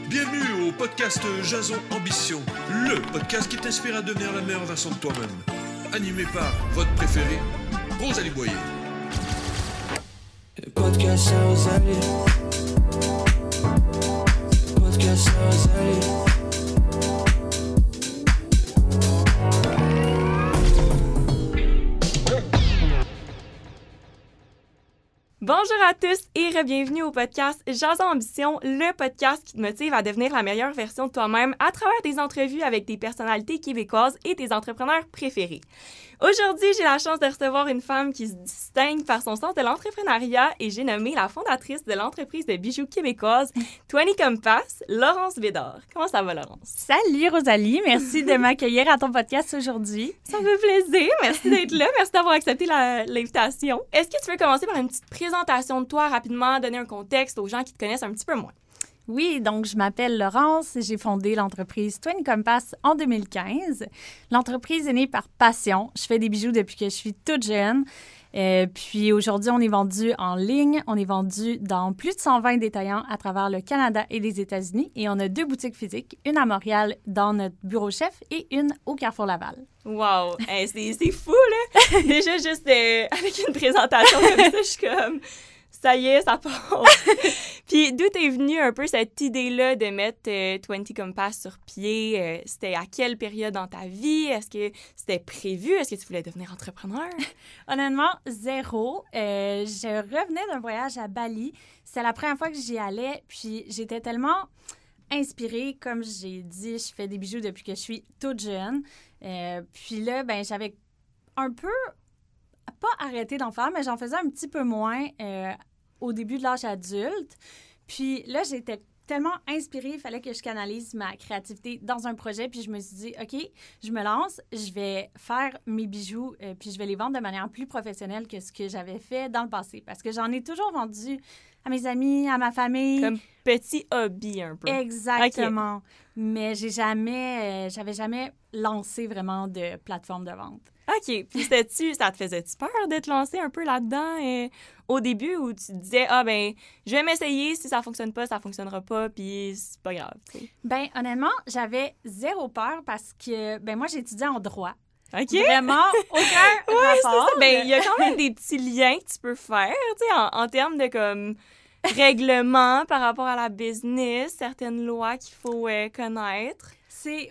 Bienvenue au podcast Jason Ambition, le podcast qui t'inspire à devenir la meilleure version de toi-même. Animé par votre préféré, Rosalie Boyer. Podcast Rosalie. Podcast Rosalie. Bonjour à tous et bienvenue au podcast Jason Ambition, le podcast qui te motive à devenir la meilleure version de toi-même à travers des entrevues avec des personnalités québécoises et tes entrepreneurs préférés. Aujourd'hui, j'ai la chance de recevoir une femme qui se distingue par son sens de l'entrepreneuriat et j'ai nommé la fondatrice de l'entreprise de bijoux québécoise 20 Compass, Laurence Bédard. Comment ça va, Laurence? Salut Rosalie, merci de m'accueillir à ton podcast aujourd'hui. Ça me fait plaisir, merci d'être là, merci d'avoir accepté l'invitation. Est-ce que tu veux commencer par une petite présentation de toi rapidement, donner un contexte aux gens qui te connaissent un petit peu moins? Oui, donc je m'appelle Laurence et j'ai fondé l'entreprise 20 Compass en 2015. L'entreprise est née par passion. Je fais des bijoux depuis que je suis toute jeune. Puis aujourd'hui, on est vendu en ligne. On est vendu dans plus de 120 détaillants à travers le Canada et les États-Unis. Et on a 2 boutiques physiques, une à Montréal dans notre bureau chef et une au Carrefour Laval. Wow! Hey, c'est fou, là! Déjà, juste avec une présentation comme ça, je suis comme... Ça y est, ça part! Puis d'où t'es venue un peu cette idée-là de mettre 20 Compass sur pied? C'était à quelle période dans ta vie? Est-ce que c'était prévu? Est-ce que tu voulais devenir entrepreneur? Honnêtement, zéro. Je revenais d'un voyage à Bali. C'était la première fois que j'y allais, puis j'étais tellement inspirée. Comme j'ai dit, je fais des bijoux depuis que je suis toute jeune. Puis là, ben j'avais un peu... pas arrêté d'en faire, mais j'en faisais un petit peu moins au début de l'âge adulte. Puis là, j'étais tellement inspirée, il fallait que je canalise ma créativité dans un projet. Puis je me suis dit, OK, je me lance, je vais faire mes bijoux, puis je vais les vendre de manière plus professionnelle que ce que j'avais fait dans le passé. Parce que j'en ai toujours vendu à mes amis, à ma famille. Comme petit hobby un peu. Exactement. Okay. Mais j'avais jamais lancé vraiment de plateforme de vente. OK. Puis ça te faisait-tu peur de te lancer un peu là-dedans au début où tu te disais, ah ben, je vais m'essayer, si ça fonctionne pas, ça fonctionnera pas, puis c'est pas grave, tu sais? Ben honnêtement, j'avais zéro peur parce que, ben moi, j'étudiais en droit. OK. Vraiment, aucun rapport. Ben, il y a quand même des petits liens que tu peux faire, tu sais, en termes de comme règlement par rapport à la business, certaines lois qu'il faut connaître.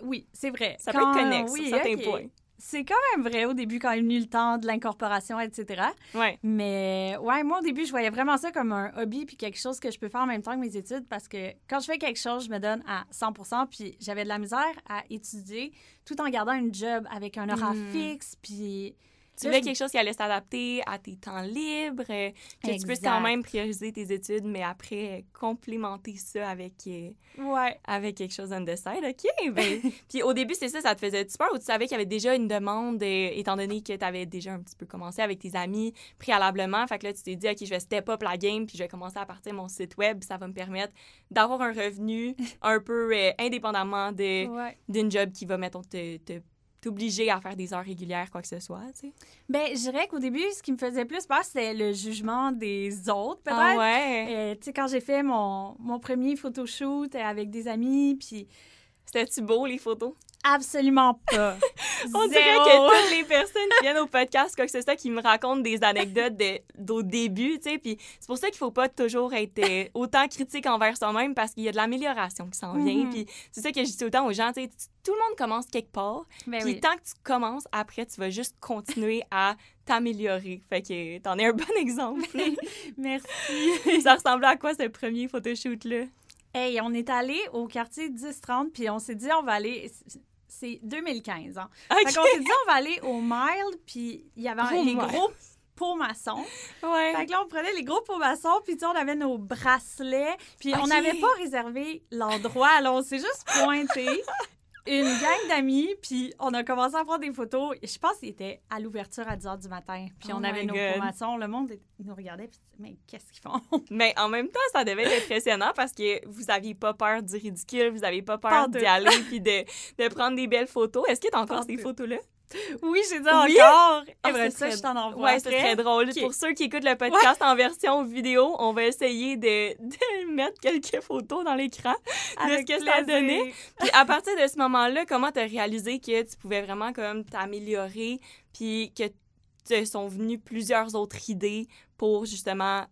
Oui, c'est vrai. Ça peut être connexe sur certains points. C'est quand même vrai au début quand est venu le temps de l'incorporation, etc. Ouais. Mais ouais, moi au début, je voyais vraiment ça comme un hobby puis quelque chose que je peux faire en même temps que mes études parce que quand je fais quelque chose, je me donne à 100%, puis j'avais de la misère à étudier tout en gardant une job avec un horaire fixe, puis... Tu voulais quelque chose qui allait s'adapter à tes temps libres, que tu puisses quand même prioriser tes études, mais après complémenter ça avec quelque chose on the side. OK, ben, puis au début, c'est ça te faisait-tu peur ou tu savais qu'il y avait déjà une demande, étant donné que tu avais déjà un petit peu commencé avec tes amis préalablement, fait que là, tu t'es dit, OK, je vais step up la game, puis je vais commencer à partir de mon site web, ça va me permettre d'avoir un revenu un peu indépendamment d'une job qui va, mettons, t'obliger à faire des heures régulières, quoi que ce soit, tu sais? Ben, je dirais qu'au début, ce qui me faisait plus peur, c'était le jugement des autres, peut-être. Ah ouais? Tu sais, quand j'ai fait mon premier photoshoot avec des amis, puis... C'était-tu beau, les photos? Absolument pas. On dirait que toutes les personnes qui viennent au podcast, quoi que ce soit, qui me racontent des anecdotes d'au début, tu sais, puis c'est pour ça qu'il faut pas toujours être autant critique envers soi-même parce qu'il y a de l'amélioration qui s'en vient, puis c'est ça que je dis autant aux gens, tu sais, tout le monde commence quelque part, puis tant que tu commences, après, tu vas juste continuer à t'améliorer. Fait que t'en es un bon exemple. Merci. Ça ressemblait à quoi, ce premier photoshoot-là? Hey, on est allé au quartier 10-30, puis on s'est dit, on va aller... C'est 2015, hein? Okay. Fait qu'on s'est dit, on va aller au Mile, puis il y avait les gros pots maçons. Ouais. Fait que là, on prenait les gros pots maçons, puis tu sais, on avait nos bracelets, puis on n'avait pas réservé l'endroit. Alors, on s'est juste pointé. Une gang d'amis, puis on a commencé à prendre des photos. Je pense qu'il était à l'ouverture à 10 h du matin. Puis on avait nos formations. Le monde nous regardait, puis mais qu'est-ce qu'ils font? Mais en même temps, ça devait être impressionnant parce que vous n'aviez pas peur du ridicule, vous n'aviez pas peur d'y aller puis de prendre des belles photos. Est-ce que tu as encore ces photos-là? Oui, j'ai dit encore. Ah, Aimerais ça, je t'en envoie. Ouais, c'est très drôle. Okay. Pour ceux qui écoutent le podcast en version vidéo, on va essayer de mettre quelques photos dans l'écran de ce que ça donnait. Puis à partir de ce moment-là, comment tu as réalisé que tu pouvais vraiment comme t'améliorer puis que te sont venues plusieurs autres idées pour justement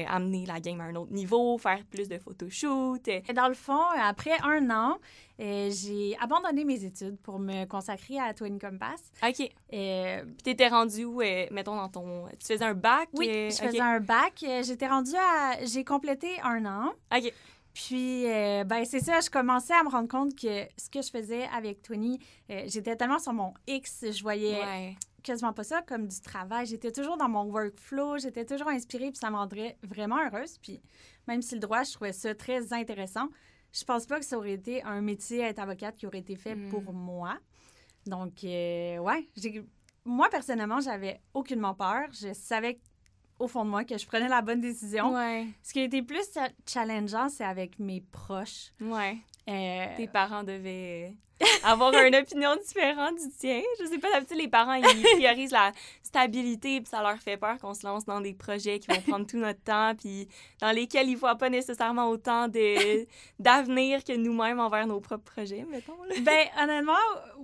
amener la game à un autre niveau, faire plus de photoshoots. Dans le fond, après 1 an, j'ai abandonné mes études pour me consacrer à Twin Compass. OK. Puis t'étais rendue où, mettons, dans ton... Tu faisais un bac? Oui, je faisais un bac. J'étais rendue à... J'ai complété 1 an. OK. Puis, ben c'est ça, je commençais à me rendre compte que ce que je faisais avec Twinny, j'étais tellement sur mon X, je voyais quasiment pas ça comme du travail. J'étais toujours dans mon workflow, j'étais toujours inspirée, puis ça me rendrait vraiment heureuse. Puis, même si le droit, je trouvais ça très intéressant, je pense pas que ça aurait été un métier à être avocate qui aurait été fait pour moi. Donc, moi, personnellement, j'avais aucunement peur. Je savais au fond de moi que je prenais la bonne décision. Ouais. Ce qui a été plus challengeant, c'est avec mes proches. Ouais. Tes parents devaient avoir une opinion différente du tien. Je sais pas, d'habitude, les parents, ils priorisent la stabilité, puis ça leur fait peur qu'on se lance dans des projets qui vont prendre tout notre temps, puis dans lesquels ils voient pas nécessairement autant d'avenir que nous-mêmes envers nos propres projets, mettons. Là. Ben, honnêtement,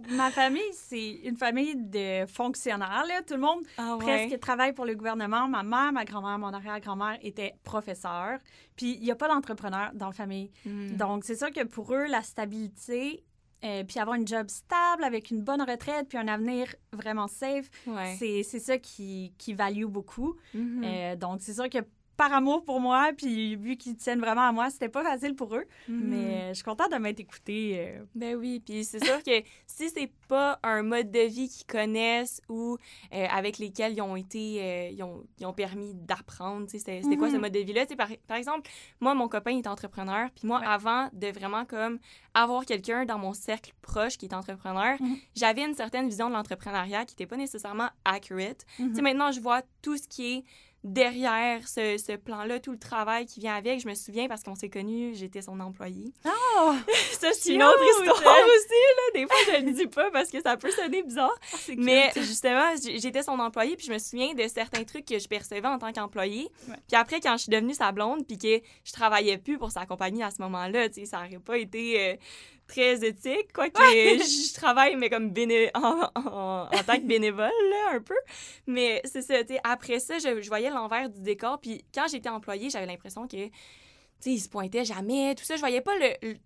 ma famille, c'est une famille de fonctionnaires, là. Tout le monde presque travaille pour le gouvernement. Ma mère, ma grand-mère, mon arrière-grand-mère étaient professeurs. Puis, il n'y a pas d'entrepreneur dans la famille. Donc, c'est sûr que pour eux, la stabilité... puis avoir une job stable avec une bonne retraite puis un avenir vraiment safe, c'est ça qui value beaucoup. Donc, c'est sûr que par amour pour moi, puis vu qu'ils tiennent vraiment à moi, c'était pas facile pour eux, mais je suis contente de m'être écoutée. Ben oui, puis c'est sûr que si c'est pas un mode de vie qu'ils connaissent ou avec lesquels ils ont été, ils ont permis d'apprendre, tu sais, c'était quoi ce mode de vie-là? Tu sais, par exemple, moi, mon copain est entrepreneur, puis moi, avant de vraiment comme avoir quelqu'un dans mon cercle proche qui est entrepreneur, j'avais une certaine vision de l'entrepreneuriat qui n'était pas nécessairement accurate. Tu sais, maintenant, je vois tout ce qui est derrière ce plan-là, tout le travail qui vient avec. Je me souviens, parce qu'on s'est connus, j'étais son employée. Oh! Ça, c'est une autre histoire aussi, là. Des fois, je le dis pas parce que ça peut sonner bizarre. Mais justement, j'étais son employée, puis je me souviens de certains trucs que je percevais en tant qu'employée. Puis après, quand je suis devenue sa blonde, puis que je travaillais plus pour sa compagnie à ce moment-là, tu sais, ça aurait pas été... très éthique, quoique je travaille, mais comme en tant que bénévole, là, un peu. Mais c'est ça, tu sais, après ça, je voyais l'envers du décor, puis quand j'étais employée, j'avais l'impression que, tu sais, ils se pointaient jamais, tout ça, je voyais pas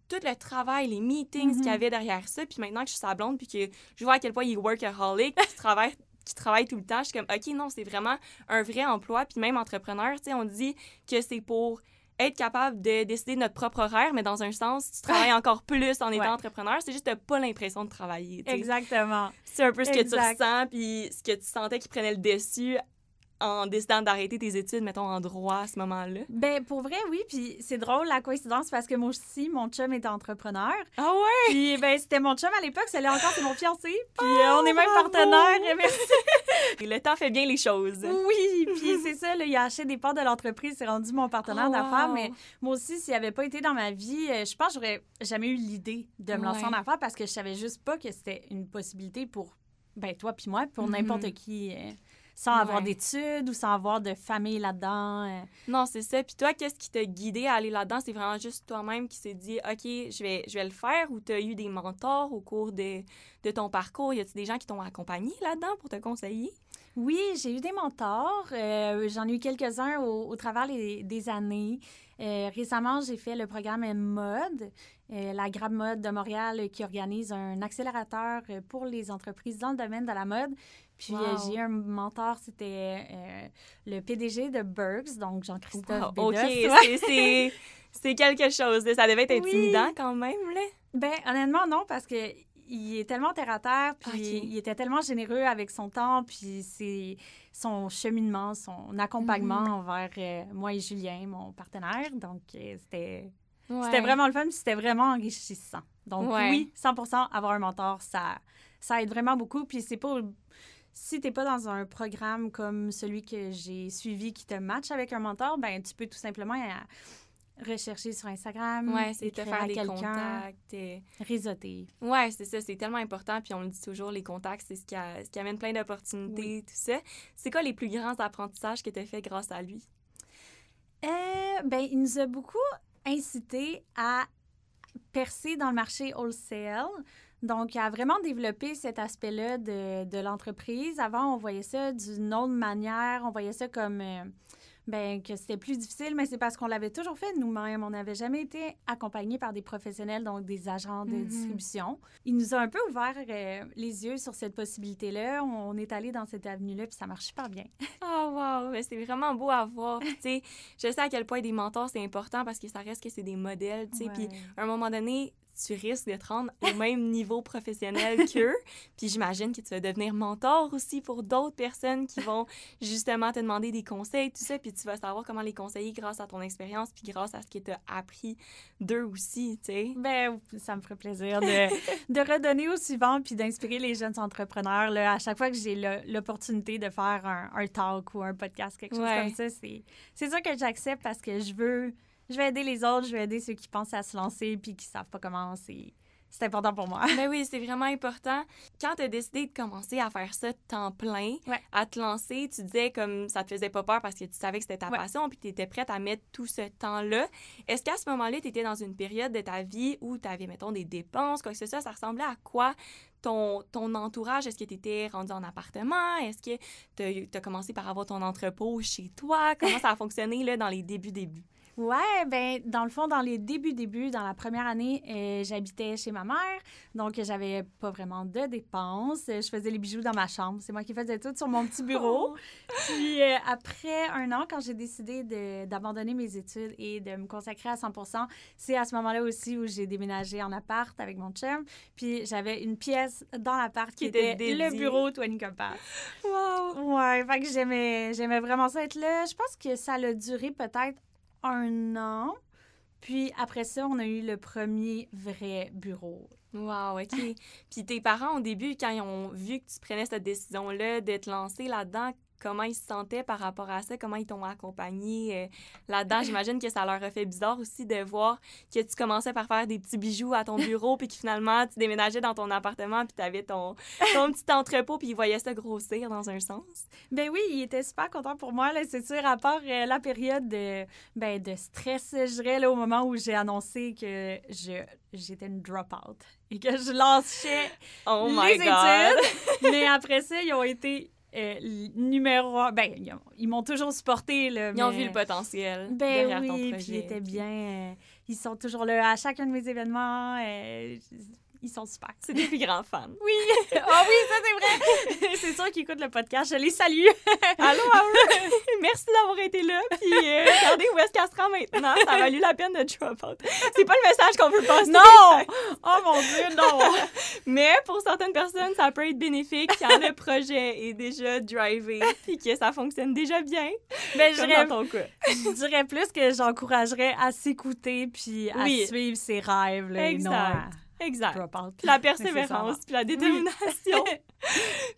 tout le travail, les meetings qu'il y avait derrière ça, puis maintenant que je suis sa blonde, puis que je vois à quel point il est workaholic, qui travaille tout le temps, je suis comme, OK, non, c'est vraiment un vrai emploi, puis même entrepreneur, tu sais, on dit que c'est pour... être capable de décider de notre propre horaire, mais dans un sens, tu travailles encore plus en étant entrepreneur. C'est juste que tu n'as pas l'impression de travailler. T'sais. Exactement. C'est un peu ce que tu ressens, puis ce que tu sentais qui prenait le dessus en décidant d'arrêter tes études, mettons, en droit à ce moment-là. Ben pour vrai, oui. Puis c'est drôle, la coïncidence, parce que moi aussi, mon chum est entrepreneur. Ah ouais? Puis ben c'était mon chum à l'époque, c'est encore, c'est mon fiancé. Puis on est même partenaires. Merci. Le temps fait bien les choses. Oui, puis c'est ça, là, il a acheté des parts de l'entreprise, c'est rendu mon partenaire d'affaires. Mais moi aussi, s'il n'avait pas été dans ma vie, je pense que j'aurais jamais eu l'idée de me lancer en affaires parce que je savais juste pas que c'était une possibilité pour toi puis moi, pour n'importe qui... sans avoir d'études ou sans avoir de famille là-dedans. Non, c'est ça. Puis toi, qu'est-ce qui t'a guidé à aller là-dedans? C'est vraiment juste toi-même qui s'est dit, OK, je vais le faire, ou tu as eu des mentors au cours de ton parcours? Y a-t-il des gens qui t'ont accompagné là-dedans pour te conseiller? Oui, j'ai eu des mentors. J'en ai eu quelques-uns au travers des années. Récemment, j'ai fait le programme Mode, la Grab Mode de Montréal, qui organise un accélérateur pour les entreprises dans le domaine de la mode. Puis j'ai eu un mentor, c'était le PDG de Bergs, donc Jean-Christophe Bédos. OK, c'est quelque chose. Ça devait être intimidant quand même, là. Ben honnêtement, non, parce que il est tellement terre-à-terre, puis il était tellement généreux avec son temps, puis son cheminement, son accompagnement envers moi et Julien, mon partenaire. Donc, c'était vraiment le fun, puis c'était vraiment enrichissant. Donc, oui, 100%, avoir un mentor, ça aide vraiment beaucoup. Puis c'est pas... Si t'es pas dans un programme comme celui que j'ai suivi qui te match avec un mentor, ben tu peux tout simplement rechercher sur Instagram. Ouais, c'est de faire des quelqu'un, contacts. réseauter. Ouais, c'est ça, c'est tellement important. Puis on le dit toujours, les contacts, c'est ce qui amène plein d'opportunités, tout ça. C'est quoi les plus grands apprentissages que tu as fait grâce à lui? Il nous a beaucoup incité à percer dans le marché wholesale. Donc, à vraiment développer cet aspect-là de l'entreprise. Avant, on voyait ça d'une autre manière. On voyait ça comme que c'était plus difficile, mais c'est parce qu'on l'avait toujours fait nous-mêmes. On n'avait jamais été accompagnés par des professionnels, donc des agents de distribution. Il nous a un peu ouvert les yeux sur cette possibilité-là. On est allé dans cette avenue-là, puis ça marche super bien. Oh wow! Mais c'est vraiment beau à voir. Tu sais, je sais à quel point des mentors, c'est important parce que ça reste que c'est des modèles, tu sais. Puis à un moment donné, tu risques de te rendre au même niveau professionnel qu'eux. Puis j'imagine que tu vas devenir mentor aussi pour d'autres personnes qui vont justement te demander des conseils, tout ça. Puis tu vas savoir comment les conseiller grâce à ton expérience puis grâce à ce que tu as appris d'eux aussi, tu sais. Ben, ça me ferait plaisir de redonner au suivant puis d'inspirer les jeunes entrepreneurs. Là, à chaque fois que j'ai l'opportunité de faire un talk ou un podcast, quelque chose comme ça, c'est ça que j'accepte parce que je vais aider les autres, je vais aider ceux qui pensent à se lancer puis qui savent pas comment. C'est important pour moi. Ben oui, c'est vraiment important. Quand tu as décidé de commencer à faire ça temps plein, à te lancer, tu disais comme ça te faisait pas peur parce que tu savais que c'était ta passion puis tu étais prête à mettre tout ce temps-là. Est-ce qu'à ce moment-là, tu étais dans une période de ta vie où tu avais, mettons, des dépenses, quoi que ce soit? Ça ressemblait à quoi ton entourage? Est-ce que tu étais rendu en appartement? Est-ce que tu as commencé par avoir ton entrepôt chez toi? Comment ça a fonctionné là, dans les débuts? Ouais, ben dans le fond, dans les débuts, dans la première année, j'habitais chez ma mère, donc j'avais pas vraiment de dépenses. Je faisais les bijoux dans ma chambre. C'est moi qui faisais tout sur mon petit bureau. Puis après un an, quand j'ai décidé d'abandonner mes études et de me consacrer à 100%, c'est à ce moment-là aussi où j'ai déménagé en appart avec mon chum. Puis j'avais une pièce dans l'appart qui était le bureau 20 Compass. Wow! Ouais, fait que j'aimais vraiment ça être là. Je pense que ça a duré peut-être 1 an. Puis après ça, on a eu le premier vrai bureau. Wow, OK. Puis tes parents, au début, quand ils ont vu que tu prenais cette décision-là de te lancer là-dedans, comment ils se sentaient par rapport à ça? Comment ils t'ont accompagné là-dedans? J'imagine que ça leur a fait bizarre aussi de voir que tu commençais par faire des petits bijoux à ton bureau puis que finalement, tu déménageais dans ton appartement puis tu avais ton petit entrepôt puis ils voyaient ça grossir dans un sens. Ben oui, ils étaient super contents pour moi. Là, c'est sûr, à part la période de stress, je dirais, là, au moment où j'ai annoncé que j'étais une drop-out et que je lâchais les études. Mais après ça, ils ont été... numéro 1, ils m'ont toujours supporté. Là, ils ont vu le potentiel derrière ton projet. Puis ils étaient bien. Ils sont toujours là à chacun de mes événements. Ils sont super. C'est des plus grands fans. Oui! Oui, ça, c'est vrai! C'est sûr qu'ils écoutent le podcast. Je les salue! Allô à eux! Merci d'avoir été là. Puis regardez où est-ce qu'elle se rend maintenant. Ça a valu la peine de drop out. C'est pas le message qu'on veut passer. Non! Oh mon Dieu, non! Mais pour certaines personnes, ça peut être bénéfique quand le projet est déjà drivé puis que ça fonctionne déjà bien. Ben, je dirais plus que j'encouragerais à s'écouter puis à suivre ses rêves. Là, exact. Exact. La persévérance, puis la détermination.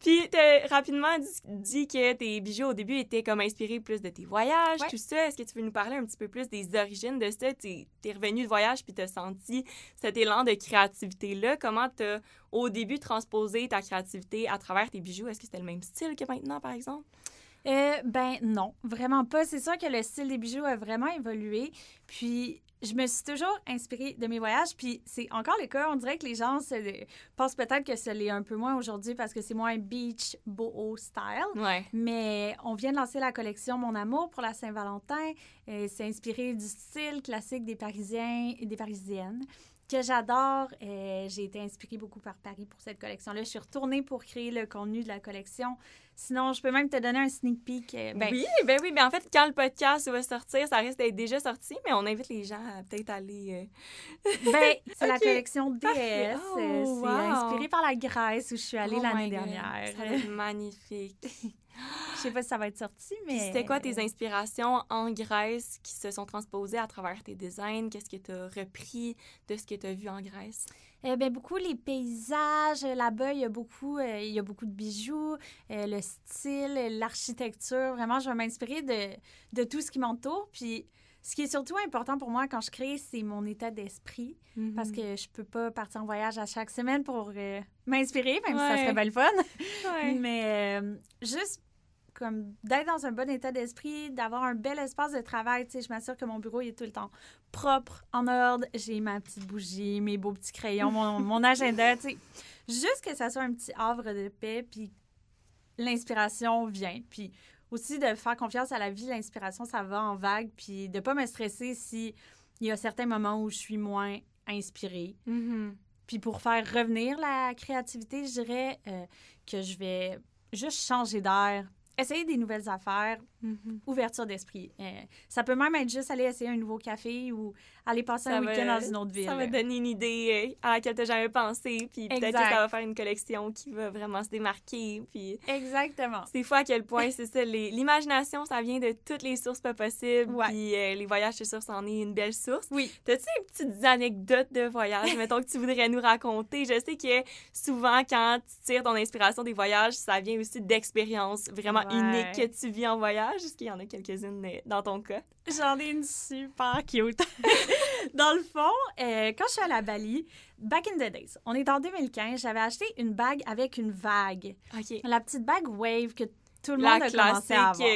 Puis, tu as rapidement dit que tes bijoux, au début, étaient comme inspirés plus de tes voyages, tout ça. Est-ce que tu veux nous parler un petit peu plus des origines de ça? T'es revenu de voyage, puis tu as senti cet élan de créativité-là. Comment tu as, au début, transposé ta créativité à travers tes bijoux? Est-ce que c'était le même style que maintenant, par exemple? Non, vraiment pas. C'est sûr que le style des bijoux a vraiment évolué. Puis, je me suis toujours inspirée de mes voyages, puis c'est encore le cas. On dirait que les gens pensent peut-être que ça l'est un peu moins aujourd'hui parce que c'est moins beach, boho style. Ouais. Mais on vient de lancer la collection Mon Amour pour la Saint-Valentin. C'est inspiré du style classique des Parisiens et des Parisiennes que j'adore. J'ai été inspirée beaucoup par Paris pour cette collection-là. Je suis retournée pour créer le contenu de la collection. Sinon, je peux même te donner un sneak peek. Oui. Mais en fait, quand le podcast va sortir, ça risque d'être déjà sorti, mais on invite les gens à peut-être aller... c'est la collection DS. C'est inspiré par la Grèce où je suis allée l'année dernière. Ça va être magnifique. Je sais pas si ça va être sorti, mais... Puis c'était quoi tes inspirations en Grèce qui se sont transposées à travers tes designs? Qu'est-ce que tu as repris de ce que tu as vu en Grèce? Beaucoup les paysages. Là-bas, il y a beaucoup de bijoux, le style, l'architecture. Vraiment, je vais m'inspirer de tout ce qui m'entoure. Puis Ce qui est surtout important pour moi quand je crée, c'est mon état d'esprit. Parce que je peux pas partir en voyage à chaque semaine pour m'inspirer, même si ça serait bien le fun. Mais juste comme d'être dans un bon état d'esprit, d'avoir un bel espace de travail. Tu sais, je m'assure que mon bureau il est tout le temps propre, en ordre. J'ai ma petite bougie, mes beaux petits crayons, mon agenda. Tu sais, juste que ça soit un petit havre de paix, puis l'inspiration vient. Puis aussi de faire confiance à la vie, l'inspiration, ça va en vague, puis de pas me stresser si il y a certains moments où je suis moins inspirée. Puis pour faire revenir la créativité, je dirais que je vais juste changer d'air, essayer des nouvelles affaires, ouverture d'esprit. Ça peut même être juste aller essayer un nouveau café ou aller passer un week-end dans une autre ville. Ça va te donner une idée à laquelle tu n'as jamais pensé, puis peut-être que ça va faire une collection qui va vraiment se démarquer. Puis exactement. C'est fou à quel point, c'est ça, l'imagination, ça vient de toutes les sources pas possibles, puis les voyages, c'est sûr, c'en est une belle source. Oui. T'as-tu des petites anecdotes de voyage, mettons, que tu voudrais nous raconter? Je sais que souvent, quand tu tires ton inspiration des voyages, ça vient aussi d'expériences vraiment uniques que tu vis en voyage. Est-ce qu'il y en a quelques-unes dans ton cas? J'en ai une super cute. Dans le fond, quand je suis allée à Bali, back in the days, on est en 2015, j'avais acheté une bague avec une vague. OK. La petite bague Wave que tout le monde a commencé à avoir.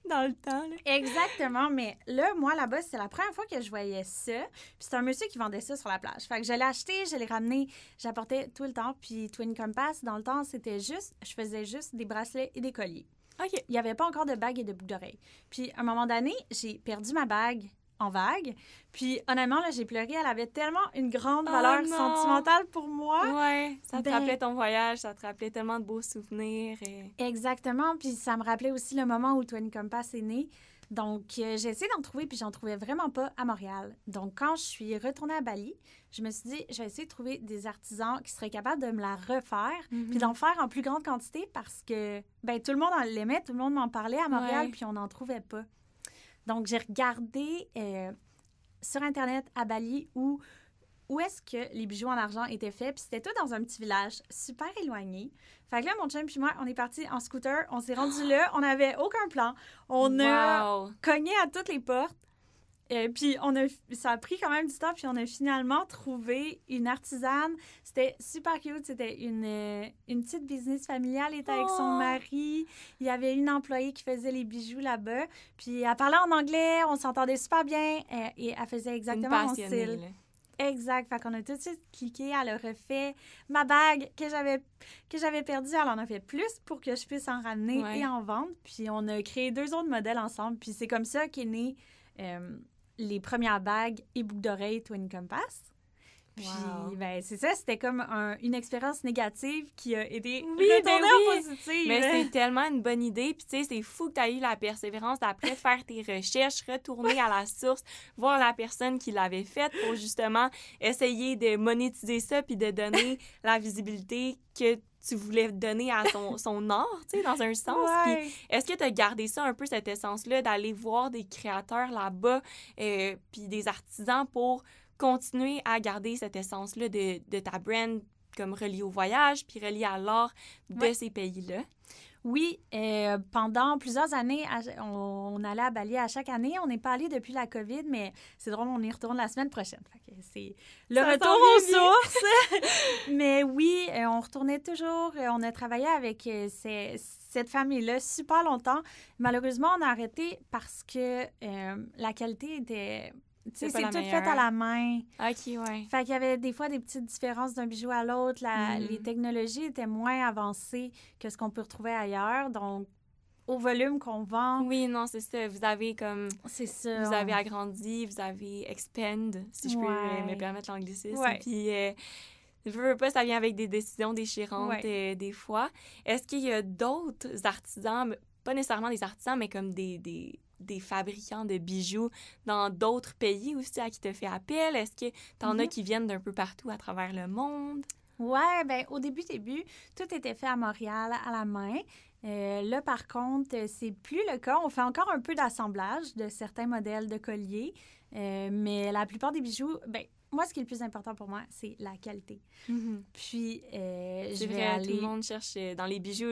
Dans le temps. Là. Exactement, mais là, moi, là-bas, c'est la première fois que je voyais ça. Puis c'est un monsieur qui vendait ça sur la plage. Fait que je l'ai acheté, je l'ai ramené, j'apportais tout le temps. Puis Twin Compass, dans le temps, c'était juste, je faisais juste des bracelets et des colliers. OK. Il n'y avait pas encore de bagues et de boucles d'oreilles. Puis à un moment donné, j'ai perdu ma bague en vague. Puis honnêtement, là, j'ai pleuré. Elle avait tellement une grande valeur sentimentale pour moi. Ouais, ça te rappelait ton voyage, ça te rappelait tellement de beaux souvenirs. Exactement. Puis ça me rappelait aussi le moment où Twin Compass est né. Donc, j'ai essayé d'en trouver, puis j'en trouvais vraiment pas à Montréal. Donc, quand je suis retournée à Bali, je me suis dit, je vais essayer de trouver des artisans qui seraient capables de me la refaire, puis d'en faire en plus grande quantité parce que, ben tout le monde en l'aimait, tout le monde m'en parlait à Montréal, puis on n'en trouvait pas. Donc, j'ai regardé sur Internet à Bali où est-ce que les bijoux en argent étaient faits. Puis c'était tout dans un petit village super éloigné. Fait que là, mon chum puis moi, on est partis en scooter. On s'est rendus là. On n'avait aucun plan. On a cogné à toutes les portes. Puis ça a pris quand même du temps. Puis on a finalement trouvé une artisane. C'était super cute. C'était une petite business familiale. Elle était avec son mari. Il y avait une employée qui faisait les bijoux là-bas. Puis elle parlait en anglais. On s'entendait super bien. Et elle faisait exactement mon style. Là. Exact. Fait qu'on a tout de suite cliqué. Elle a refait ma bague que j'avais perdue. Elle en a fait plus pour que je puisse en ramener et en vendre. Puis on a créé 2 autres modèles ensemble. Puis c'est comme ça qu'est né les premières bagues et boucles d'oreilles Twin Compass. Puis, ben, c'est ça, c'était comme une expérience négative qui a été retournée en positive. Mais c'est tellement une bonne idée. Puis, tu sais, c'est fou que tu as eu la persévérance d'après faire tes recherches, retourner à la source, voir la personne qui l'avait faite pour justement essayer de monétiser ça puis de donner la visibilité que tu voulais donner à son art, tu sais, dans un sens. Puis, est-ce que tu as gardé ça un peu, cette essence-là, d'aller voir des créateurs là-bas puis des artisans pour continuer à garder cette essence-là de ta brand comme reliée au voyage puis reliée à l'art de ces pays-là? Oui, pendant plusieurs années, on allait à Bali à chaque année. On n'est pas allé depuis la COVID, mais c'est drôle, on y retourne la semaine prochaine. Fait que c'est le retour aux sources. Mais oui, on retournait toujours. On a travaillé avec cette famille-là super longtemps. Malheureusement, on a arrêté parce que la qualité était... Tu sais, c'est tout fait à la main. OK, ouais. Fait qu'il y avait des fois des petites différences d'un bijou à l'autre. Les technologies étaient moins avancées que ce qu'on peut retrouver ailleurs. Donc, au volume qu'on vend... Oui, non, c'est ça. Vous avez comme... C'est ça. Vous avez agrandi, vous avez expand, si je peux me permettre l'anglicisme. Puis, je veux pas, ça vient avec des décisions déchirantes des fois. Est-ce qu'il y a d'autres artisans, pas nécessairement des artisans, mais comme des fabricants de bijoux dans d'autres pays aussi à qui tu fait appel? Est-ce que tu en as qui viennent d'un peu partout à travers le monde? Ouais, bien, au début, tout était fait à Montréal, à la main. Là, par contre, c'est plus le cas. On fait encore un peu d'assemblage de certains modèles de colliers, mais la plupart des bijoux, bien, moi, ce qui est le plus important pour moi, c'est la qualité. Puis, je vais aller... Tout le monde cherche dans les bijoux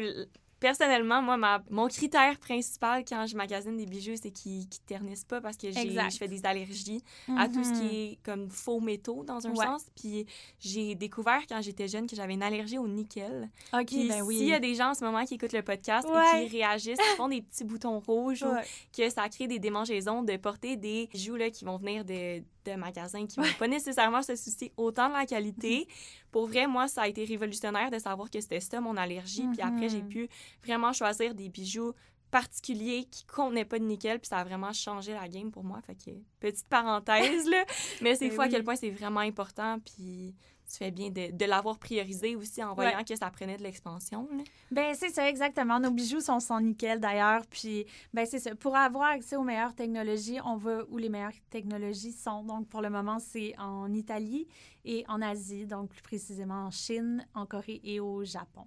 personnellement, moi, mon critère principal quand je magasine des bijoux, c'est qu'ils ne ternissent pas parce que je fais des allergies à tout ce qui est comme faux métaux dans un sens. Puis j'ai découvert quand j'étais jeune que j'avais une allergie au nickel. OK, puis ben oui. S'il y a des gens en ce moment qui écoutent le podcast et qui réagissent, qui font des petits boutons rouges ou que ça crée des démangeaisons de porter des bijoux là, qui vont venir de magasins qui ne vont pas nécessairement se soucier autant de la qualité. Pour vrai, moi, ça a été révolutionnaire de savoir que c'était ça, mon allergie. Puis après, j'ai pu vraiment choisir des bijoux particuliers qui ne contenaient pas de nickel. Puis ça a vraiment changé la game pour moi. Fait que, petite parenthèse, là. Mais c'est fou à quel point c'est vraiment important. Puis tu fais bien de l'avoir priorisé aussi en voyant que ça prenait de l'expansion. Là. Ben c'est ça, exactement. Nos bijoux sont sans nickel, d'ailleurs. Puis, ben c'est ça. Pour avoir accès aux meilleures technologies, on va où les meilleures technologies sont. Donc, pour le moment, c'est en Italie et en Asie, donc plus précisément en Chine, en Corée et au Japon.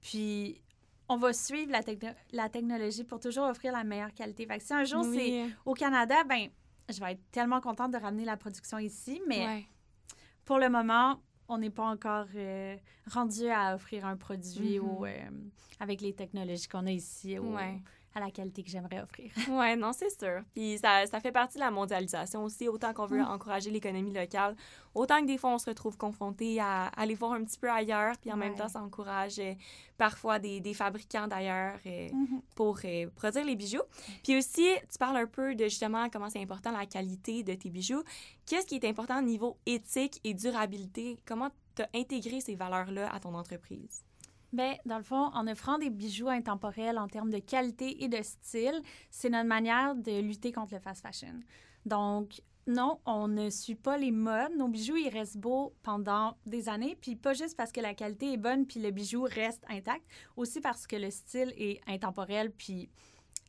Puis, on va suivre la technologie pour toujours offrir la meilleure qualité. Fait que si un jour, c'est au Canada, ben je vais être tellement contente de ramener la production ici, mais pour le moment, on n'est pas encore rendu à offrir un produit avec les technologies qu'on a ici à la qualité que j'aimerais offrir. Oui, non, c'est sûr. Puis ça fait partie de la mondialisation aussi. Autant qu'on veut encourager l'économie locale, autant que des fois, on se retrouve confrontés à aller voir un petit peu ailleurs. Puis en même temps, ça encourage parfois des fabricants d'ailleurs pour produire les bijoux. Puis aussi, tu parles un peu de justement comment c'est important la qualité de tes bijoux. Qu'est-ce qui est important au niveau éthique et durabilité? Comment tu as intégré ces valeurs-là à ton entreprise? Bien, dans le fond, en offrant des bijoux intemporels en termes de qualité et de style, c'est notre manière de lutter contre le fast fashion. Donc, non, on ne suit pas les modes. Nos bijoux, ils restent beaux pendant des années, puis pas juste parce que la qualité est bonne puis le bijou reste intact, aussi parce que le style est intemporel puis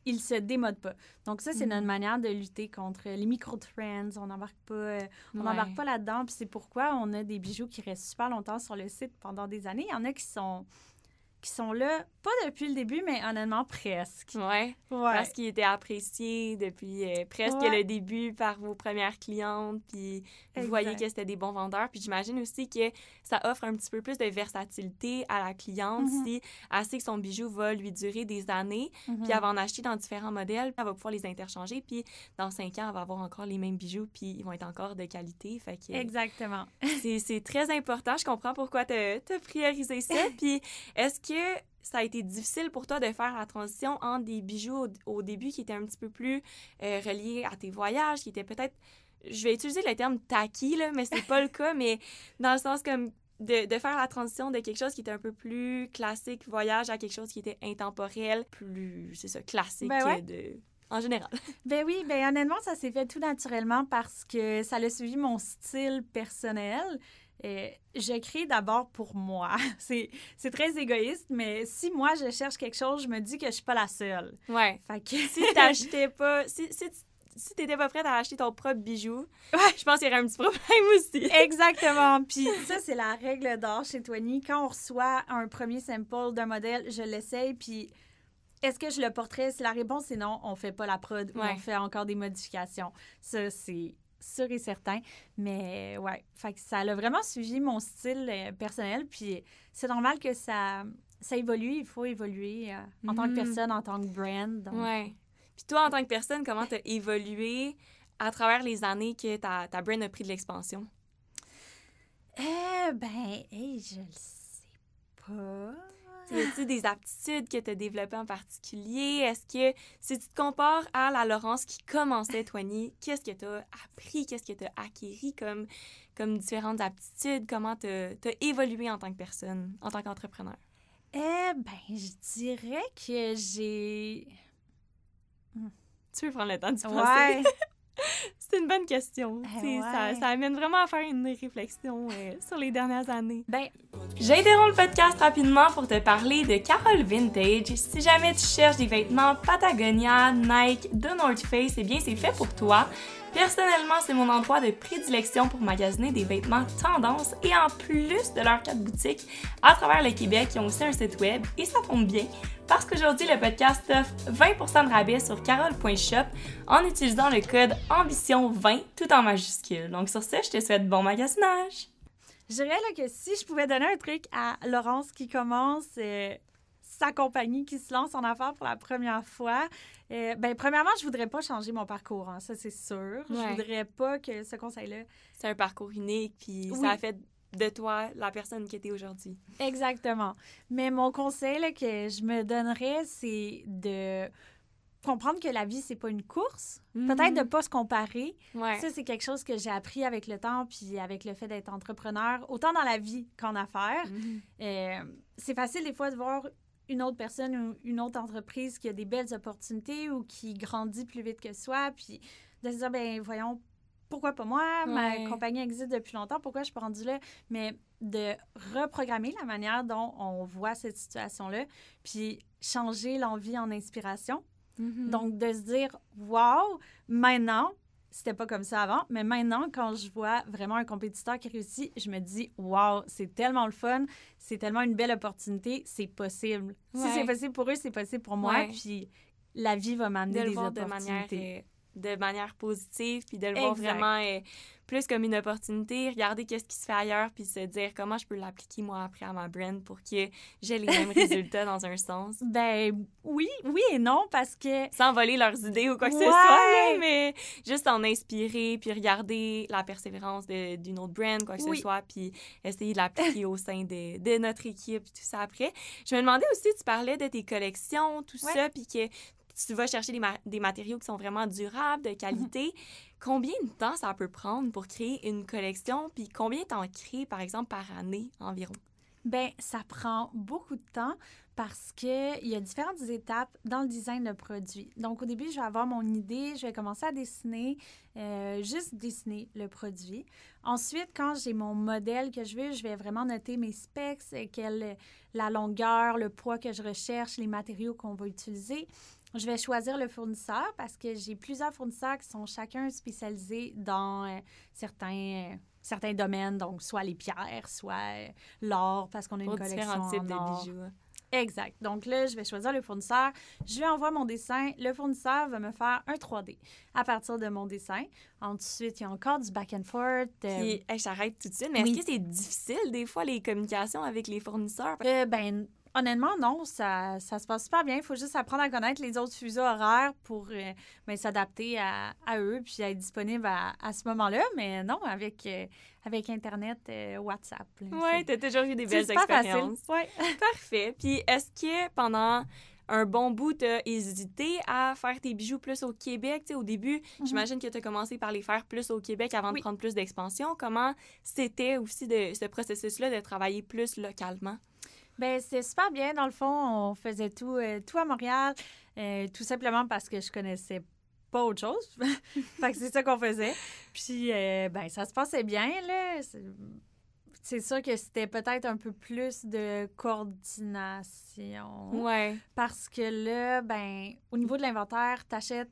il se démode pas. Donc ça, c'est notre manière de lutter contre les micro-trends. On n'embarque pas là-dedans, puis c'est pourquoi on a des bijoux qui restent super longtemps sur le site pendant des années. Il y en a qui sont là, pas depuis le début, mais honnêtement, presque. Oui, parce qu'ils étaient appréciés depuis presque le début par vos premières clientes, puis vous voyez que c'était des bons vendeurs. Puis j'imagine aussi que ça offre un petit peu plus de versatilité à la cliente si elle sait que son bijou va lui durer des années, puis elle va en acheter dans différents modèles, elle va pouvoir les interchanger, puis dans 5 ans, elle va avoir encore les mêmes bijoux, puis ils vont être encore de qualité. Fait que, exactement. C'est très important. Je comprends pourquoi tu as priorisé ça. Puis est-ce que ça a été difficile pour toi de faire la transition entre des bijoux au début qui étaient un petit peu plus reliés à tes voyages, qui étaient peut-être, je vais utiliser le terme tacky, là, mais c'est pas le cas, mais dans le sens comme de faire la transition de quelque chose qui était un peu plus classique, voyage, à quelque chose qui était intemporel, plus, c'est ça, classique en général. Ben oui, ben honnêtement, ça s'est fait tout naturellement parce que ça a suivi mon style personnel. Je crée d'abord pour moi. C'est très égoïste, mais si moi, je cherche quelque chose, je me dis que je suis pas la seule. Ouais. Fait que... si t'achetais pas... Si t'étais pas prête à acheter ton propre bijou, je pense qu'il y aurait un petit problème aussi. Exactement. Puis ça, c'est la règle d'or chez Twenny. Quand on reçoit un premier sample d'un modèle, je l'essaye, puis est-ce que je le porterais? Si la réponse est non, on fait pas la prod ou on fait encore des modifications. Ça, c'est sûr et certain. Mais fait que ça a vraiment suivi mon style personnel. Puis c'est normal que ça évolue. Il faut évoluer en tant que personne, en tant que brand. Donc... Oui. Puis toi, en tant que personne, comment tu as évolué à travers les années que ta brand a pris de l'expansion? Je le sais pas. Y a-t-il des aptitudes que tu as développées en particulier? Est-ce que, si tu te compares à la Laurence qui commençait Twenny, qu'est-ce que tu as appris? Qu'est-ce que tu as acquis comme différentes aptitudes? Comment tu as évolué en tant que personne, en tant qu'entrepreneur? Je dirais que j'ai... Tu veux prendre le temps d'y penser? C'est une bonne question. Ça amène vraiment à faire une réflexion sur les dernières années. J'interromps le podcast rapidement pour te parler de Carole Vintage. Si jamais tu cherches des vêtements Patagonia, Nike, The North Face, eh bien c'est fait pour toi. Personnellement, c'est mon endroit de prédilection pour magasiner des vêtements tendance et en plus de leurs 4 boutiques à travers le Québec, ils ont aussi un site web et ça tombe bien parce qu'aujourd'hui, le podcast offre 20% de rabais sur carole.shop en utilisant le code AMBITION20 tout en majuscule. Donc sur ce, je te souhaite bon magasinage! Je dirais que si je pouvais donner un truc à Laurence qui commence, sa compagnie qui se lance en affaires pour la première fois, premièrement, je voudrais pas changer mon parcours, hein, ça c'est sûr. Je voudrais pas que ce conseil-là... C'est un parcours unique, puis ça a fait de toi la personne que tu es aujourd'hui. Exactement. Mais mon conseil là, que je me donnerais, c'est de comprendre que la vie, c'est pas une course. Peut-être de pas se comparer. Ça, c'est quelque chose que j'ai appris avec le temps puis avec le fait d'être entrepreneur, autant dans la vie qu'en affaires. C'est facile des fois de voir une autre personne ou une autre entreprise qui a des belles opportunités ou qui grandit plus vite que soi, puis de se dire, ben voyons, pourquoi pas moi? Ma compagnie existe depuis longtemps, pourquoi je suis pas rendue là? Mais de reprogrammer la manière dont on voit cette situation-là, puis changer l'envie en inspiration. Donc, de se dire, wow, maintenant, c'était pas comme ça avant, mais maintenant, quand je vois vraiment un compétiteur qui réussit, je me dis, wow, c'est tellement le fun, c'est tellement une belle opportunité, c'est possible. Si c'est possible pour eux, c'est possible pour moi, puis la vie va m'amener des opportunités. De manière positive, puis de le voir vraiment plus comme une opportunité, regarder qu'est-ce qui se fait ailleurs, puis se dire comment je peux l'appliquer moi après à ma brand pour que j'ai les mêmes résultats dans un sens. Ben oui et non, parce que... Sans voler leurs idées ou quoi que ce soit, là, mais juste en inspirer, puis regarder la persévérance d'une autre brand, quoi que ce soit, puis essayer de l'appliquer au sein de notre équipe, tout ça après. Je me demandais aussi, tu parlais de tes collections, tout ça, puis que tu vas chercher des matériaux qui sont vraiment durables, de qualité. Combien de temps ça peut prendre pour créer une collection? Puis combien t'en crées, par exemple, par année environ? Bien, ça prend beaucoup de temps parce qu'il y a différentes étapes dans le design de produit. Donc, au début, je vais avoir mon idée, je vais commencer à dessiner, juste dessiner le produit. Ensuite, quand j'ai mon modèle que je veux, je vais vraiment noter mes specs, la longueur, le poids que je recherche, les matériaux qu'on va utiliser. Je vais choisir le fournisseur parce que j'ai plusieurs fournisseurs qui sont chacun spécialisés dans certains domaines, donc soit les pierres, soit l'or, parce qu'on a une collection différents types en or. de bijoux. Exact. Donc là, je vais choisir le fournisseur. Je lui envoie mon dessin. Le fournisseur va me faire un 3D à partir de mon dessin. Ensuite, il y a encore du back and forth. Puis, j'arrête tout de suite, mais est-ce que c'est difficile, des fois, les communications avec les fournisseurs? Honnêtement, non, ça se passe super bien. Il faut juste apprendre à connaître les autres fuseaux horaires pour s'adapter à eux puis être disponible à ce moment-là. Mais non, avec Internet, WhatsApp. Oui, tu as toujours eu des belles expériences. Ouais. Parfait. Puis est-ce que pendant un bon bout, tu as hésité à faire tes bijoux plus au Québec? T'sais, au début, j'imagine que tu as commencé par les faire plus au Québec avant de prendre plus d'expansion. Comment c'était aussi ce processus-là de travailler plus localement? Bien, c'est super bien. Dans le fond, on faisait tout à Montréal, tout simplement parce que je connaissais pas autre chose. Fait que c'est ça qu'on faisait. Puis, ça se passait bien, là. C'est sûr que c'était peut-être un peu plus de coordination. Ouais. Parce que là, au niveau de l'inventaire, t'achètes...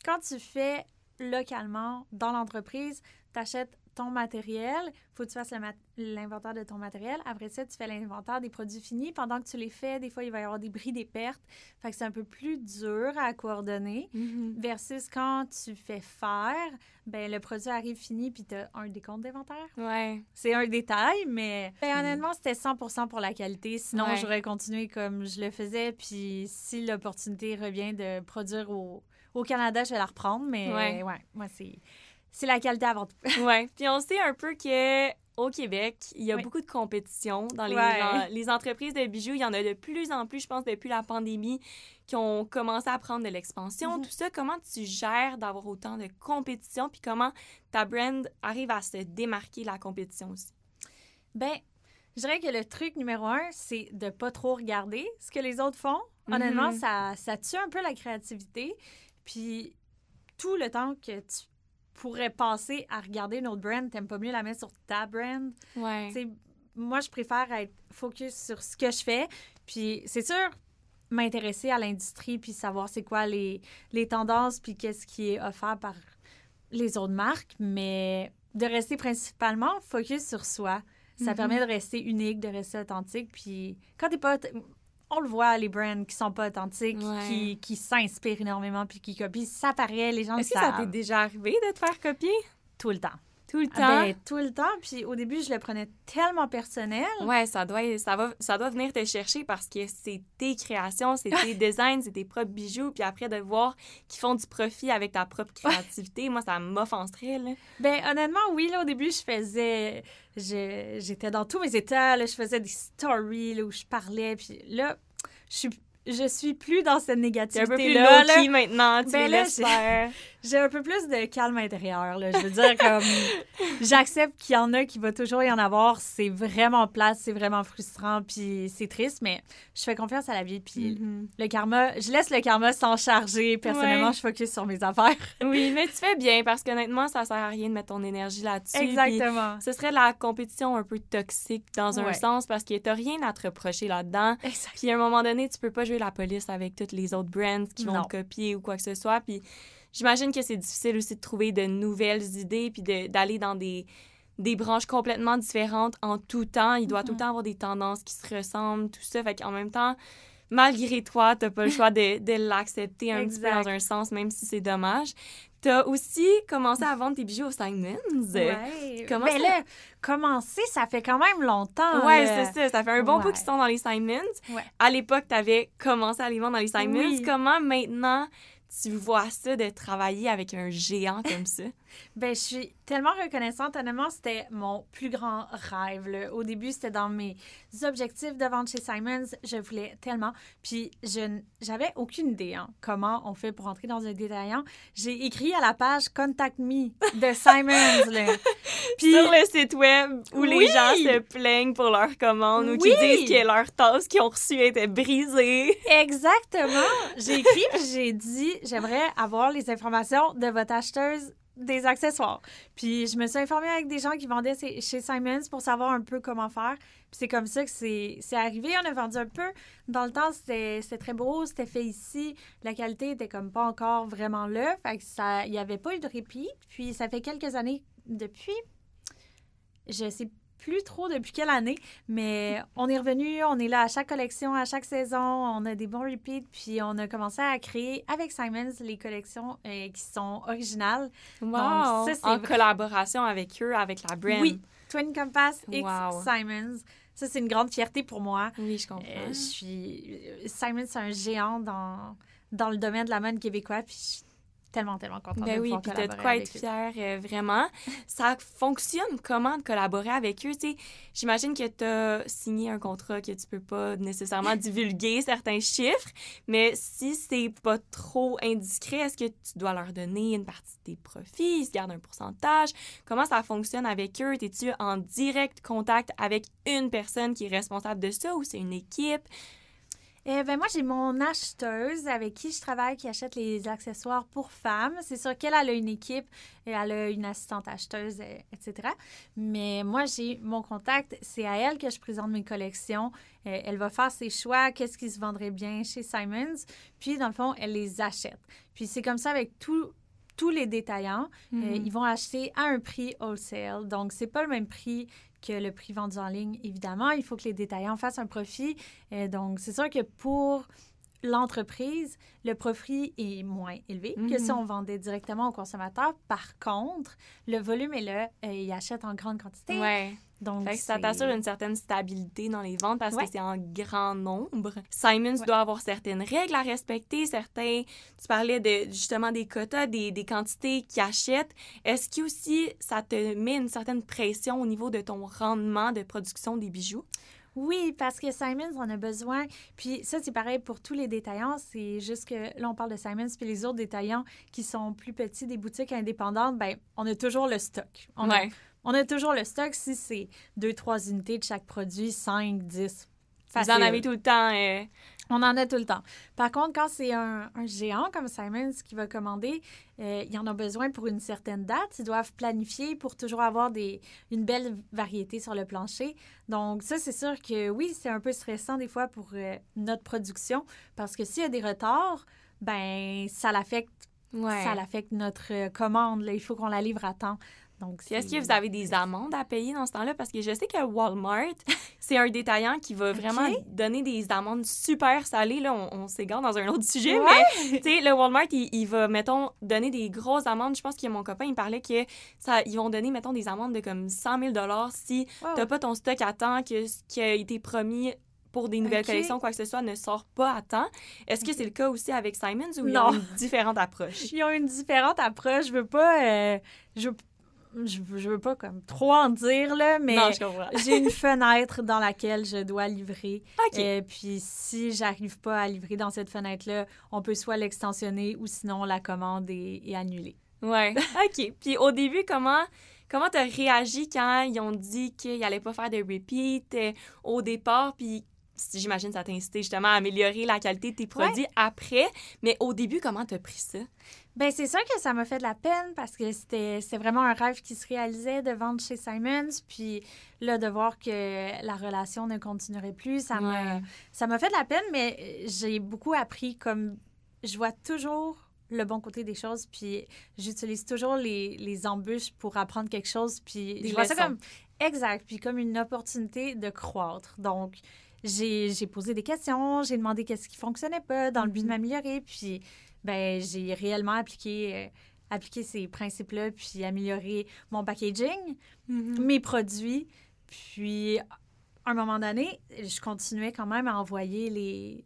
Quand tu fais localement dans l'entreprise, t'achètes ton matériel, il faut que tu fasses l'inventaire de ton matériel. Après ça, tu fais l'inventaire des produits finis. Pendant que tu les fais, des fois, il va y avoir des bris, des pertes. Fait que c'est un peu plus dur à coordonner. Versus quand tu fais faire, le produit arrive fini puis tu as un décompte d'inventaire. Ouais. C'est un détail, mais honnêtement, c'était 100% pour la qualité. Sinon, j'aurais continué comme je le faisais. Puis si l'opportunité revient de produire au Canada, je vais la reprendre. Mais moi, c'est la qualité avant tout. Oui. Puis on sait un peu qu'au Québec, il y a beaucoup de compétition dans les entreprises de bijoux. Il y en a de plus en plus, je pense, depuis la pandémie, qui ont commencé à prendre de l'expansion. Tout ça, comment tu gères d'avoir autant de compétition? Puis comment ta brand arrive à se démarquer de la compétition aussi? Je dirais que le truc numéro 1, c'est de pas trop regarder ce que les autres font. Honnêtement, ça tue un peu la créativité. Puis tout le temps que tu pourrais passer à regarder une autre brand, t'aimes pas mieux la mettre sur ta brand? Ouais. T'sais, moi, je préfère être focus sur ce que je fais. Puis c'est sûr, m'intéresser à l'industrie puis savoir c'est quoi les tendances puis qu'est-ce qui est offert par les autres marques, mais de rester principalement focus sur soi. Ça permet de rester unique, de rester authentique. Puis quand t'es pas... On le voit, les brands qui sont pas authentiques, qui s'inspirent énormément puis qui copient. Ça paraît, les gens le savent. Est-ce que ça t'est déjà arrivé de te faire copier? Tout le temps. Tout le temps? Tout le temps. Puis au début, je le prenais tellement personnel. Ouais, ça doit venir te chercher parce que c'est tes créations, c'est tes designs, c'est tes propres bijoux. Puis après, de voir qu'ils font du profit avec ta propre créativité, moi, ça m'offenserait, là. Honnêtement, oui, là, au début, j'étais dans tous mes états, là, je faisais des stories, là, où je parlais. Puis là, je suis plus dans cette négativité-là. T'es un peu plus low-key maintenant, tu les laisses là, faire. J'ai un peu plus de calme intérieur, là. Je veux dire, comme, j'accepte qu'il y en a, qu'il va toujours y en avoir. C'est vraiment plate, c'est vraiment frustrant, puis c'est triste, mais je fais confiance à la vie, puis le karma, je laisse le karma s'en charger. Personnellement, je focus sur mes affaires. Oui, mais tu fais bien, parce qu'honnêtement, ça sert à rien de mettre ton énergie là-dessus. Exactement. Ce serait de la compétition un peu toxique dans un sens, parce que t'as rien à te reprocher là-dedans. Exact. Puis à un moment donné, tu peux pas jouer la police avec toutes les autres brands qui vont te copier ou quoi que ce soit, puis j'imagine que c'est difficile aussi de trouver de nouvelles idées puis d'aller dans des branches complètement différentes en tout temps. Il doit tout le temps avoir des tendances qui se ressemblent, tout ça. Fait qu'en même temps, malgré toi, t'as pas le choix de l'accepter un petit peu dans un sens, même si c'est dommage. T'as aussi commencé à vendre tes bijoux au Simons. Ouais. Comment ça... là, commencer, ça fait quand même longtemps. Ouais, c'est ça. Ça fait un bon bout qu'ils sont dans les Simons. Ouais. À l'époque, t'avais commencé à les vendre dans les Simons. Oui. Comment maintenant tu vois ça de travailler avec un géant comme ça? Je suis tellement reconnaissante. Honnêtement, c'était mon plus grand rêve, là. Au début, c'était dans mes objectifs de vente chez Simons. Je voulais tellement. Puis, j'avais aucune idée, comment on fait pour entrer dans un détaillant. J'ai écrit à la page « Contact me » de Simons, là. Puis, sur le site web où les gens se plaignent pour leurs commandes ou qui disent que leur tasse qu'ils ont reçue était brisée. Exactement. J'ai écrit puis j'ai dit « J'aimerais avoir les informations de votre acheteuse des accessoires. » Puis je me suis informée avec des gens qui vendaient chez Simons pour savoir un peu comment faire. Puis c'est comme ça que c'est arrivé. On a vendu un peu. Dans le temps, c'était très beau, c'était fait ici. La qualité était comme pas encore vraiment là. Fait que il n'y avait pas eu de répit. Puis ça fait quelques années depuis... Je sais plus trop depuis quelle année, mais on est revenu, on est là à chaque collection, à chaque saison, on a des bons repeats, puis on a commencé à créer avec Simons les collections qui sont originales. Wow! Donc, ça, en collaboration avec eux, avec la brand. Oui, Twin Compass X Simons. Ça, c'est une grande fierté pour moi. Oui, je comprends. Simons, c'est un géant dans le domaine de la mode québécois, puis je suis tellement contente de pouvoir collaborer avec eux. Puis t'as de quoi être fière, vraiment. Ça fonctionne comment de collaborer avec eux? T'sais, j'imagine que t'as signé un contrat que tu peux pas nécessairement divulguer certains chiffres, mais si c'est pas trop indiscret, est-ce que tu dois leur donner une partie de tes profits? Ils se gardent un pourcentage? Comment ça fonctionne avec eux? T'es-tu en direct contact avec une personne qui est responsable de ça ou c'est une équipe? Moi, j'ai mon acheteuse avec qui je travaille qui achète les accessoires pour femmes. C'est sûr qu'elle a une équipe, elle a une assistante acheteuse, etc. Mais moi, j'ai mon contact. C'est à elle que je présente mes collections. Elle va faire ses choix, qu'est-ce qui se vendrait bien chez Simons. Puis, dans le fond, elle les achète. Puis, c'est comme ça avec tous les détaillants. Ils vont acheter à un prix wholesale. Donc, c'est pas le même prix que le prix vendu en ligne, évidemment. Il faut que les détaillants fassent un profit. Donc, c'est sûr que pour l'entreprise, le profit est moins élevé que si on vendait directement au consommateur. Par contre, le volume est là. Ils achètent en grande quantité. Ouais. Donc, fait que ça t'assure une certaine stabilité dans les ventes parce que c'est en grand nombre. Simons doit avoir certaines règles à respecter, tu parlais justement des quotas, des quantités qu'ils achètent. Est-ce que aussi ça te met une certaine pression au niveau de ton rendement de production des bijoux? Oui, parce que Simons, on a besoin. Puis ça, c'est pareil pour tous les détaillants. C'est juste que là, on parle de Simons, puis les autres détaillants qui sont plus petits, des boutiques indépendantes, bien, on a toujours le stock. On a toujours le stock si c'est 2-3 unités de chaque produit, 5, 10. Facile. Vous en avez tout le temps. On en a tout le temps. Par contre, quand c'est un géant comme Simons qui va commander, ils en ont besoin pour une certaine date. Ils doivent planifier pour toujours avoir une belle variété sur le plancher. Donc ça, c'est sûr que oui, c'est un peu stressant des fois pour notre production parce que s'il y a des retards, ben ça l'affecte. Ouais. Ça l'affecte notre commande. Là. Il faut qu'on la livre à temps. Donc, puis est-ce que vous avez des amendes à payer dans ce temps-là? Parce que je sais que Walmart, c'est un détaillant qui va vraiment donner des amendes super salées. Là, on s'égare dans un autre sujet, mais tu sais, le Walmart, il va, mettons, donner des grosses amendes. Je pense que mon copain, il me parlait que ils vont donner, mettons, des amendes de comme 100 000 $ si t'as pas ton stock à temps, que ce qui a été promis pour des nouvelles collections, quoi que ce soit, ne sort pas à temps. Est-ce que c'est le cas aussi avec Simons ou ils ont une différente approche? Ils ont une différente approche. Je veux pas... Je veux pas comme trop en dire, là, mais non, je comprends. J'ai une fenêtre dans laquelle je dois livrer. OK. Puis si j'arrive pas à livrer dans cette fenêtre-là, on peut soit l'extensionner ou sinon la commande est annulée. Ouais. OK. Puis au début, comment t'as réagi quand ils ont dit qu'ils allaient pas faire de repeat au départ? Puis j'imagine que ça t'a incité justement à améliorer la qualité de tes produits après. Mais au début, comment t'as pris ça? Bien, c'est sûr que ça m'a fait de la peine parce que c'était vraiment un rêve qui se réalisait de vendre chez Simons. Puis là, de voir que la relation ne continuerait plus, ça m'a fait de la peine, mais j'ai beaucoup appris. Comme je vois toujours le bon côté des choses, puis j'utilise toujours les embûches pour apprendre quelque chose. Puis je vois ça comme... Exact. Puis comme une opportunité de croître. Donc, j'ai posé des questions, j'ai demandé qu'est-ce qui fonctionnait pas dans le but de m'améliorer, puis ben j'ai réellement appliqué ces principes-là, puis amélioré mon packaging, mes produits, puis à un moment donné, je continuais quand même à envoyer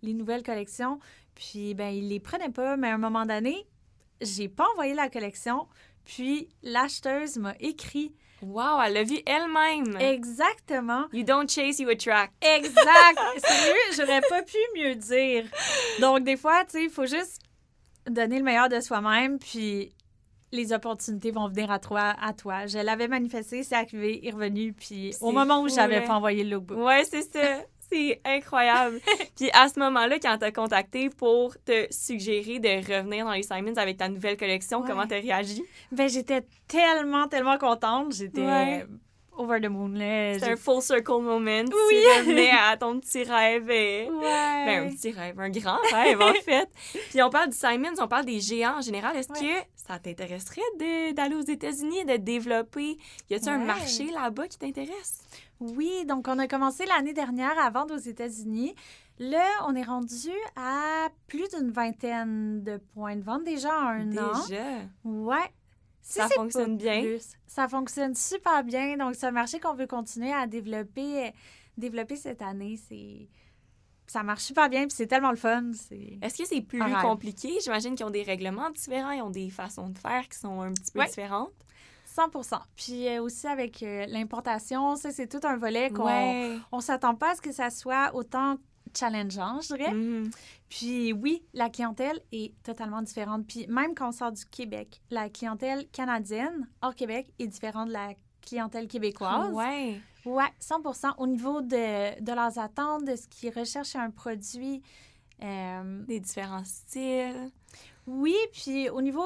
les nouvelles collections, puis ben ils les prenaient pas, mais à un moment donné, j'ai pas envoyé la collection, puis l'acheteuse m'a écrit. Wow, elle l'a vu elle-même. Exactement. You don't chase, you attract. Exact. Sérieux, j'aurais pas pu mieux dire. Donc, des fois, tu sais, il faut juste donner le meilleur de soi-même, puis les opportunités vont venir à toi. Je l'avais manifesté, c'est arrivé, il est revenu, puis au moment où j'avais pas envoyé le lookbook. Ouais, c'est ça. C'est incroyable. Puis à ce moment-là, quand t'as contacté pour te suggérer de revenir dans les Simons avec ta nouvelle collection, comment t'as réagi? Ben j'étais tellement contente. J'étais over the moon. C'était un full circle moment. Oui. Tu revenais à ton petit rêve. Ben, un petit rêve, un grand rêve, en fait. Puis on parle du Simons, on parle des géants en général. Est-ce que ça t'intéresserait d'aller aux États-Unis et de développer? Y a-t-il un marché là-bas qui t'intéresse? Oui, donc on a commencé l'année dernière à vendre aux États-Unis. Là, on est rendu à plus d'une 20aine de points de vente déjà en un an. Déjà? Ouais. Ça fonctionne bien? Ça fonctionne super bien. Donc, c'est un marché qu'on veut continuer à développer cette année. Ça marche super bien, puis c'est tellement le fun. Est-ce que c'est plus compliqué? J'imagine qu'ils ont des règlements différents, ils ont des façons de faire qui sont un petit peu différentes. 100%. Puis aussi avec l'importation, ça, c'est tout un volet qu'on s'attend pas à ce que ça soit autant challengeant, je dirais. Puis oui, la clientèle est totalement différente. Puis même quand on sort du Québec, la clientèle canadienne hors Québec est différente de la clientèle québécoise. Ouais, 100%. Au niveau de leurs attentes, de ce qu'ils recherchent chez un produit. des différents styles. Oui, puis au niveau...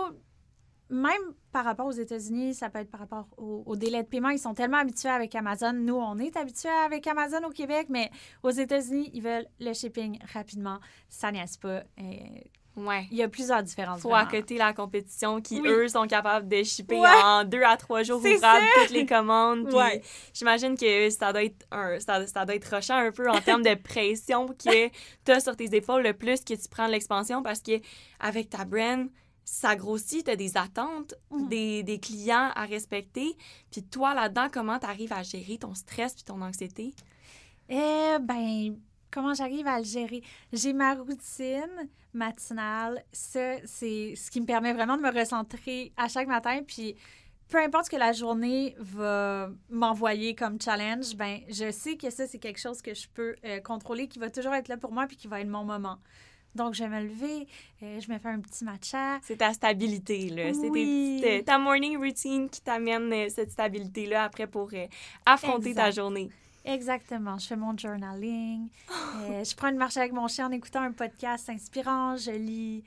Même par rapport aux États-Unis, ça peut être par rapport au délai de paiement. Ils sont tellement habitués avec Amazon. Nous, on est habitués avec Amazon au Québec, mais aux États-Unis, ils veulent le shipping rapidement. Ça niaise pas. Il y a plusieurs différences. Faut accoter la compétition qui, eux, sont capables de shipper en 2 à 3 jours ouvrables toutes les commandes. Puis j'imagine que ça doit être rushant un peu en termes de pression que tu as sur tes épaules le plus que tu prends de l'expansion parce que avec ta brand, ça grossit, tu as des attentes, des clients à respecter. Puis toi, là-dedans, comment tu arrives à gérer ton stress puis ton anxiété? Comment j'arrive à le gérer? J'ai ma routine matinale. Ça, c'est ce qui me permet vraiment de me recentrer à chaque matin. Puis peu importe ce que la journée va m'envoyer comme challenge, je sais que ça, c'est quelque chose que je peux contrôler, qui va toujours être là pour moi puis qui va être mon moment. Donc, je vais me lever, je me fais un petit matcha. C'est ta stabilité, là. Oui. C'est ta morning routine qui t'amène cette stabilité-là après pour affronter ta journée. Exactement. Je fais mon journaling. Je prends une marche avec mon chien en écoutant un podcast inspirant. Je lis.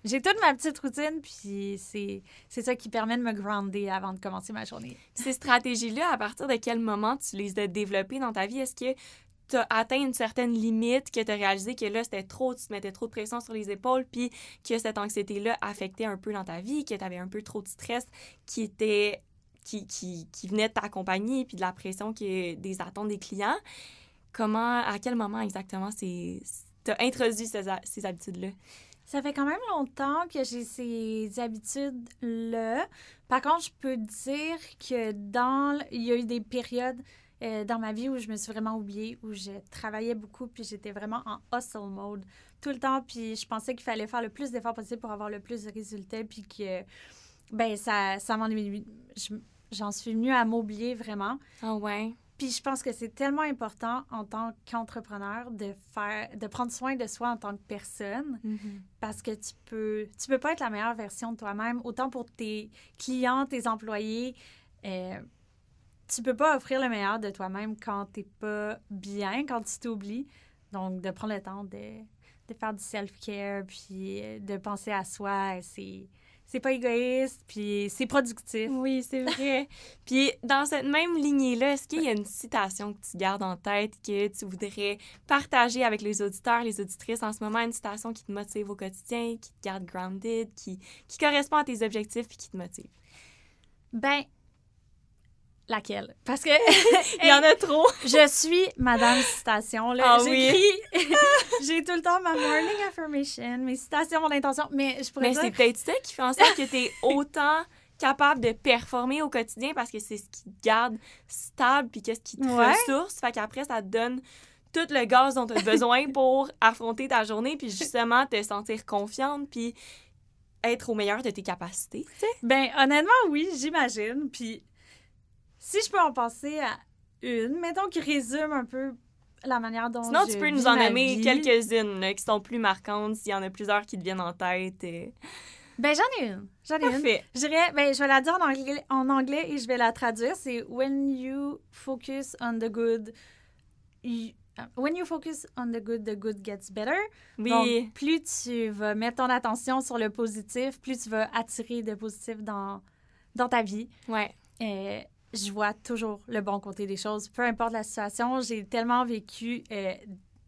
J'ai toute ma petite routine, puis c'est ça qui permet de me grounder avant de commencer ma journée. Ces stratégies-là, à partir de quel moment tu les as développées dans ta vie? Est-ce que tu as atteint une certaine limite, que tu as réalisé que là, c'était trop, tu te mettais trop de pression sur les épaules, puis que cette anxiété-là affectait un peu dans ta vie, que tu avais un peu trop de stress qui qui venait de t'accompagner, puis de la pression des attentes des clients. À quel moment exactement t'as introduit ces habitudes-là? Ça fait quand même longtemps que j'ai ces habitudes-là. Par contre, je peux dire que il y a eu des périodes dans ma vie où je me suis vraiment oubliée, où je travaillais beaucoup, puis j'étais vraiment en hustle mode tout le temps, puis je pensais qu'il fallait faire le plus d'efforts possible pour avoir le plus de résultats, puis que, ça m'en est... J'en suis venue à m'oublier vraiment. Ah ouais? Puis je pense que c'est tellement important en tant qu'entrepreneur de prendre soin de soi en tant que personne, parce que tu peux pas être la meilleure version de toi-même, autant pour tes clients, tes employés. Tu peux pas offrir le meilleur de toi-même quand t'es pas bien, quand tu t'oublies. Donc, de prendre le temps de faire du self-care, puis de penser à soi, c'est pas égoïste, puis c'est productif. Oui, c'est vrai. Puis dans cette même lignée-là, est-ce qu'il y a une citation que tu gardes en tête, que tu voudrais partager avec les auditeurs, les auditrices en ce moment, une citation qui te motive au quotidien, qui te garde grounded, qui correspond à tes objectifs et qui te motive? Laquelle? Parce que... Il y en a trop! Je suis Madame Citation, là. J'ai tout le temps ma morning affirmation, mes citations, mon intention, mais je pourrais dire... c'est peut-être ça qui fait en sorte que t'es autant capable de performer au quotidien, parce que c'est ce qui te garde stable puis qu'est-ce qui te ressource. Fait qu'après, ça te donne tout le gaz dont tu as besoin pour affronter ta journée puis justement te sentir confiante puis être au meilleur de tes capacités, tu sais? Honnêtement, oui, j'imagine. Puis si je peux en penser à une, mettons, qui résume un peu la manière dont sinon, tu peux nous en nommer vie. Quelques-unes là, qui sont plus marquantes, s'il y en a plusieurs qui te viennent en tête. J'en ai une. Parfait. Je dirais, je vais la dire en anglais et je vais la traduire. C'est « When you focus on the good, the good gets better ». Oui. Donc, plus tu vas mettre ton attention sur le positif, plus tu vas attirer de positif dans ta vie. Ouais. Je vois toujours le bon côté des choses, peu importe la situation. J'ai tellement vécu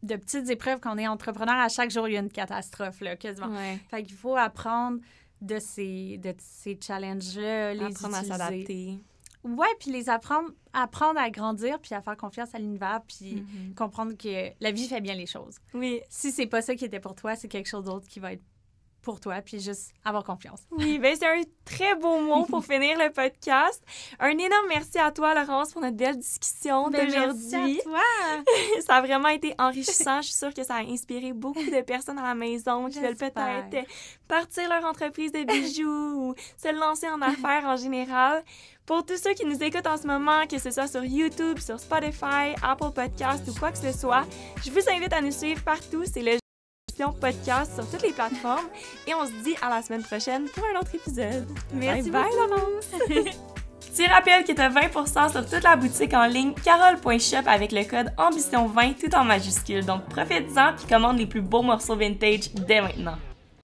de petites épreuves qu'on est entrepreneur. À chaque jour, il y a une catastrophe, là, quasiment. Ouais. Fait qu'il faut apprendre de ces challenges-là, les apprendre utiliser. à s'adapter. Ouais, puis apprendre à grandir, puis à faire confiance à l'univers, puis comprendre que la vie fait bien les choses. Oui. Si c'est pas ça qui était pour toi, c'est quelque chose d'autre qui va être pour toi, puis juste avoir confiance. Oui, c'est un très beau mot pour finir le podcast. Un énorme merci à toi, Laurence, pour notre belle discussion d'aujourd'hui. Merci à toi! Ça a vraiment été enrichissant. Je suis sûre que ça a inspiré beaucoup de personnes à la maison qui veulent peut-être partir leur entreprise de bijoux ou se lancer en affaires en général. Pour tous ceux qui nous écoutent en ce moment, que ce soit sur YouTube, sur Spotify, Apple Podcasts ou quoi que ce soit, je vous invite à nous suivre partout. C'est le podcast sur toutes les plateformes et on se dit à la semaine prochaine pour un autre épisode. Merci bye Laurence! Petit rappel que tu as 20% sur toute la boutique en ligne carole.shop avec le code ambition20 tout en majuscule. Donc profite-en puis commande les plus beaux morceaux vintage dès maintenant.